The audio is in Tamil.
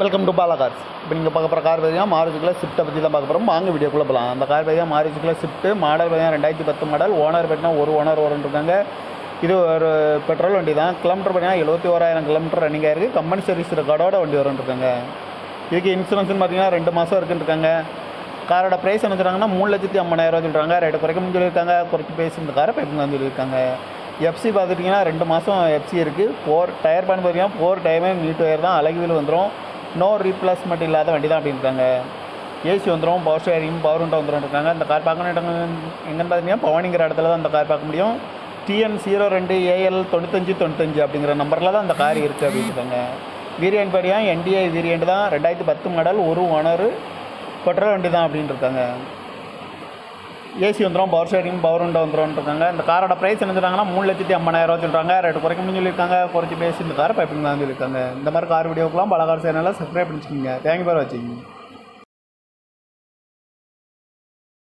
Welcome to Bala cars. இப்போ நீங்கள் பார்க்க போகிற கார் பார்த்தீங்கன்னா மாருதிக்குள்ள ஸ்விஃப்ட்டை பற்றி தான் பார்க்க போகிறோம். வாங்க வீடியோக்குள்ளே போகலாம். அந்த கார் பார்த்தீங்கன்னா மாருதிக்குள்ள ஸ்விஃப்ட்டு மாடல் பார்த்தீங்கன்னா 2010 மாடல். ஓனர் பார்த்தீங்கன்னா ஒரு ஓனர் இருக்காங்க. இது ஒரு பெட்ரோல் வண்டி தான். கிலோமீட்டர் பார்த்தீங்கன்னா 71,000 கிலோமீட்டர் ரன்னிங் ஆயிருக்கு. கம்பெனி சர்வீஸ் ரெக்கார்டோட வண்டி இருக்காங்க. இதுக்கு இன்சூரன்ஸ்னு பார்த்தீங்கன்னா 2 மாதம் இருக்குன்ட்ருக்காங்க. காரோட ப்ரைஸ் என்ன சொல்கிறாங்கன்னா 3,50,000 சொல்கிறாங்க. ரேட்டு குறைக்கணும்னு சொல்லியிருக்காங்க. குறைச்சி பேசி இந்த காரை பைப்புன்னு சொல்லியிருக்காங்க. எஃப்சி பார்த்துட்டிங்கன்னா 2 மாதம் எஃப்சி இருக்குது. 4 டயர் பண்ணி பார்த்தீங்கன்னா 4 டயமே நீட் டயர் தான். அழகு வீல் வந்துடும். நோ ரீப்ளேஸ்மெண்ட் இல்லாத வண்டி தான் அப்படின்றாங்க. ஏசி வந்துடும். பவர் ஸ்டேரிங் பவர் விண்டோ வந்துடும். இந்த கார் பார்க்கணும் எங்கன்னு பார்த்தீங்கன்னா பவானிங்கிற இடத்துல தான் அந்த கார் பார்க்க முடியும். TN02AL 9595 அப்படிங்கிற நம்பரில் தான் அந்த கார் இருக்குது அப்படின்றாங்க. வேரியன்ட் படியாக NDI வேரியன்ட் தான். 2010 மாடல், ஒரு ஓனர், பெட்ரோல் வண்டி தான் அப்படின்னு இருக்காங்க. ஏசி வந்துடும். பவர் ஸ்டேரிங் பவர் விண்டோ வந்துடும்ன்றாங்க. இந்த காரோட ப்ரைஸ் என்ன சொல்கிறாங்கன்னா 3,50,000 சொல்கிறாங்க. ரேட்டு குறைக்கணும்னு சொல்லியிருக்காங்க. குறைச்சி பேசி இந்த காரை பைப்பிங் தான் சொல்லியிருக்காங்க. இந்த மாதிரி கார் வீடியோக்கெலாம் பல கார் சேனலில் சப்ஸ்கிரைப் பண்ணிச்சுக்கோங்க. தேங்க்யூ ஃபார் வாட்சிங்.